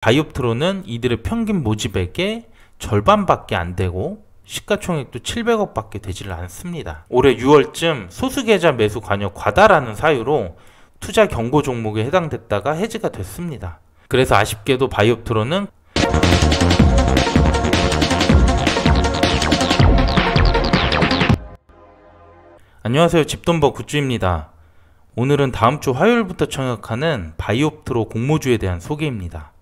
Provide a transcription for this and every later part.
바이옵트로는 이들의 평균 모집액의 절반밖에 안 되고 시가총액도 700억 밖에 되지를 않습니다. 올해 6월쯤 소수계좌 매수 관여 과다라는 사유로 투자 경고 종목에 해당됐다가 해지가 됐습니다. 그래서 아쉽게도 바이옵트로는 안녕하세요, 집돈버 굿즈입니다. 오늘은 다음주 화요일부터 청약하는 바이옵트로 공모주에 대한 소개입니다.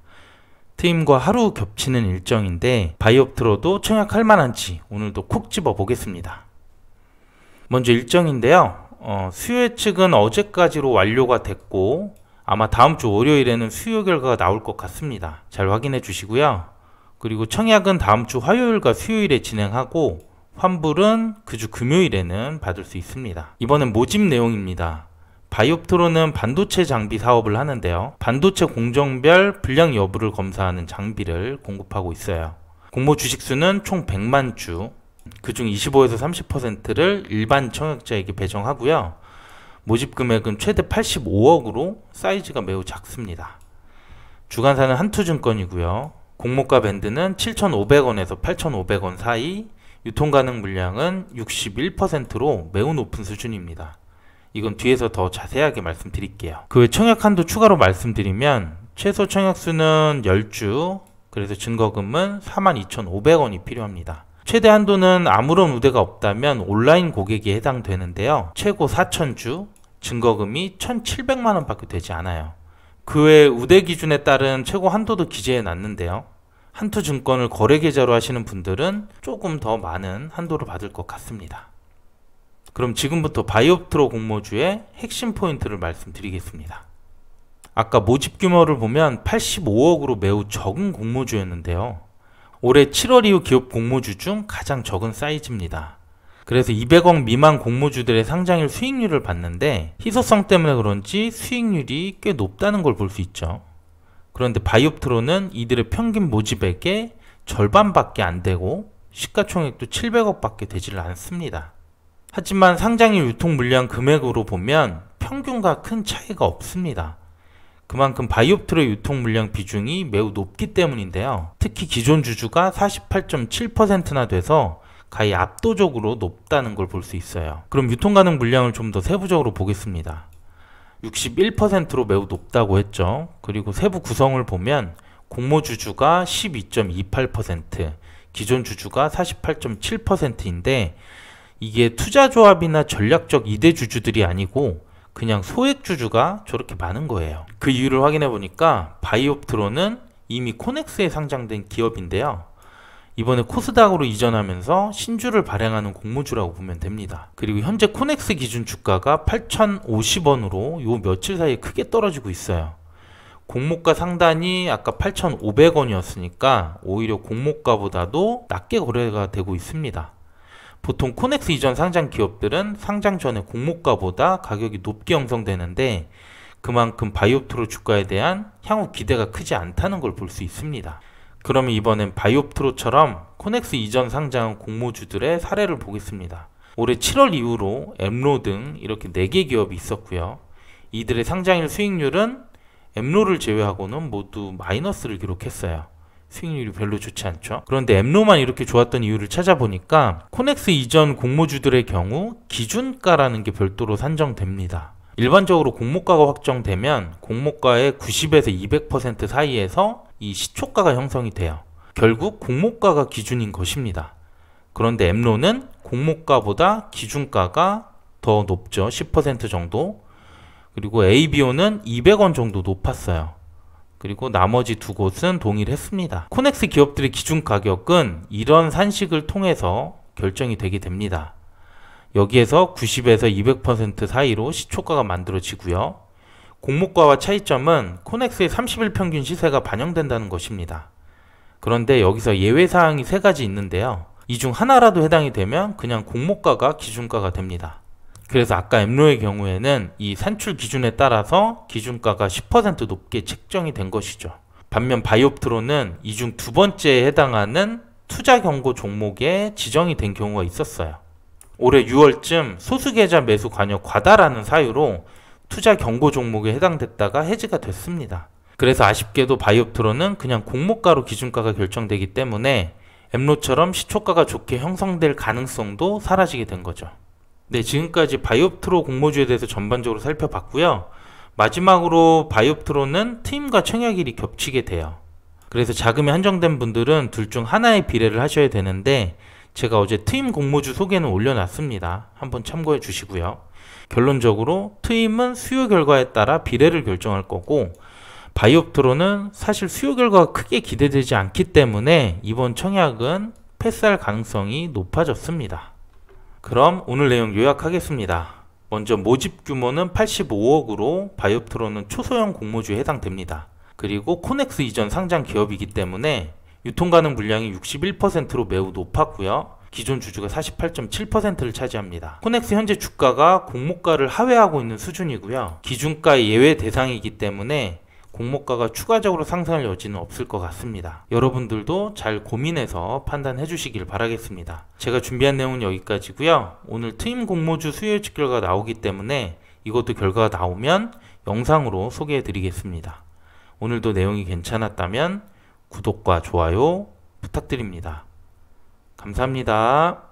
트임과 하루 겹치는 일정인데 바이옵트로도 청약할 만한지 오늘도 콕 집어 보겠습니다. 먼저 일정인데요, 수요 예측은 어제까지로 완료가 됐고 아마 다음주 월요일에는 수요 결과가 나올 것 같습니다. 잘 확인해 주시고요. 그리고 청약은 다음주 화요일과 수요일에 진행하고 환불은 그주 금요일에는 받을 수 있습니다. 이번엔 모집 내용입니다. 바이옵트로는 반도체 장비 사업을 하는데요, 반도체 공정별 불량 여부를 검사하는 장비를 공급하고 있어요. 공모 주식수는 총 100만 주, 그중 25에서 30%를 일반 청약자에게 배정하고요. 모집 금액은 최대 85억으로 사이즈가 매우 작습니다. 주관사는 한투증권이고요. 공모가 밴드는 7,500원에서 8,500원 사이, 유통 가능 물량은 61%로 매우 높은 수준입니다. 이건 뒤에서 더 자세하게 말씀드릴게요. 그 외 청약 한도 추가로 말씀드리면 최소 청약수는 10주, 그래서 증거금은 42,500원이 필요합니다. 최대 한도는 아무런 우대가 없다면 온라인 고객에 해당되는데요, 최고 4,000주, 증거금이 1,700만원 밖에 되지 않아요. 그 외 우대 기준에 따른 최고 한도도 기재해 놨는데요, 한투증권을 거래계좌로 하시는 분들은 조금 더 많은 한도를 받을 것 같습니다. 그럼 지금부터 바이옵트로 공모주의 핵심 포인트를 말씀드리겠습니다. 아까 모집 규모를 보면 85억으로 매우 적은 공모주였는데요, 올해 7월 이후 기업 공모주 중 가장 적은 사이즈입니다. 그래서 200억 미만 공모주들의 상장일 수익률을 봤는데 희소성 때문에 그런지 수익률이 꽤 높다는 걸 볼 수 있죠. 그런데 바이옵트로는 이들의 평균 모집액의 절반밖에 안 되고 시가총액도 700억 밖에 되지를 않습니다. 하지만 상장일 유통 물량 금액으로 보면 평균과 큰 차이가 없습니다. 그만큼 바이옵트로의 유통 물량 비중이 매우 높기 때문인데요, 특히 기존 주주가 48.7%나 돼서 가히 압도적으로 높다는 걸 볼 수 있어요. 그럼 유통 가능 물량을 좀 더 세부적으로 보겠습니다. 61%로 매우 높다고 했죠. 그리고 세부 구성을 보면 공모 주주가 12.28%, 기존 주주가 48.7%인데 이게 투자조합이나 전략적 이대 주주들이 아니고 그냥 소액 주주가 저렇게 많은 거예요. 그 이유를 확인해 보니까 바이옵트로는 이미 코넥스에 상장된 기업인데요, 이번에 코스닥으로 이전하면서 신주를 발행하는 공모주라고 보면 됩니다. 그리고 현재 코넥스 기준 주가가 8,050원으로 요 며칠 사이에 크게 떨어지고 있어요. 공모가 상단이 아까 8,500원이었으니까 오히려 공모가보다도 낮게 거래가 되고 있습니다. 보통 코넥스 이전 상장 기업들은 상장 전에 공모가보다 가격이 높게 형성되는데 그만큼 바이옵트로 주가에 대한 향후 기대가 크지 않다는 걸 볼 수 있습니다. 그러면 이번엔 바이옵트로처럼 코넥스 이전 상장 공모주들의 사례를 보겠습니다. 올해 7월 이후로 엠로 등 이렇게 4개 기업이 있었고요. 이들의 상장일 수익률은 엠로를 제외하고는 모두 마이너스를 기록했어요. 수익률이 별로 좋지 않죠. 그런데 엠로만 이렇게 좋았던 이유를 찾아보니까 코넥스 이전 공모주들의 경우 기준가라는 게 별도로 산정됩니다. 일반적으로 공모가가 확정되면 공모가의 90에서 200% 사이에서 이 시초가가 형성이 돼요. 결국 공모가가 기준인 것입니다. 그런데 엠로는 공모가보다 기준가가 더 높죠. 10% 정도. 그리고 ABO는 200원 정도 높았어요. 그리고 나머지 두 곳은 동일했습니다. 코넥스 기업들의 기준 가격은 이런 산식을 통해서 결정이 되게 됩니다. 여기에서 90에서 200% 사이로 시초가가 만들어지고요. 공모가와 차이점은 코넥스의 30일 평균 시세가 반영된다는 것입니다. 그런데 여기서 예외사항이 3가지 있는데요, 이 중 하나라도 해당이 되면 그냥 공모가가 기준가가 됩니다. 그래서 아까 엠로의 경우에는 이 산출 기준에 따라서 기준가가 10% 높게 책정이 된 것이죠. 반면 바이옵트로는 이 중 두 번째에 해당하는 투자 경고 종목에 지정이 된 경우가 있었어요. 올해 6월쯤 소수계좌 매수 관여 과다라는 사유로 투자 경고 종목에 해당됐다가 해지가 됐습니다. 그래서 아쉽게도 바이옵트론은 그냥 공모가로 기준가가 결정되기 때문에 엠로처럼 시초가가 좋게 형성될 가능성도 사라지게 된 거죠. 네, 지금까지 바이옵트로 공모주에 대해서 전반적으로 살펴봤고요. 마지막으로 바이옵트론은 트임과 청약일이 겹치게 돼요. 그래서 자금이 한정된 분들은 둘 중 하나의 비례를 하셔야 되는데 제가 어제 트임 공모주 소개는 올려놨습니다. 한번 참고해 주시고요. 결론적으로 트임은 수요 결과에 따라 비례를 결정할 거고 바이옵트론은 사실 수요 결과가 크게 기대되지 않기 때문에 이번 청약은 패스할 가능성이 높아졌습니다. 그럼 오늘 내용 요약하겠습니다. 먼저 모집 규모는 85억으로 바이옵트론은 초소형 공모주에 해당됩니다. 그리고 코넥스 이전 상장 기업이기 때문에 유통 가능 물량이 61%로 매우 높았고요. 기존 주주가 48.7%를 차지합니다. 코넥스 현재 주가가 공모가를 하회하고 있는 수준이고요. 기준가 예외 대상이기 때문에 공모가가 추가적으로 상승할 여지는 없을 것 같습니다. 여러분들도 잘 고민해서 판단해 주시길 바라겠습니다. 제가 준비한 내용은 여기까지고요. 오늘 트임 공모주 수요 예측 결과가 나오기 때문에 이것도 결과가 나오면 영상으로 소개해 드리겠습니다. 오늘도 내용이 괜찮았다면 구독과 좋아요 부탁드립니다. 감사합니다.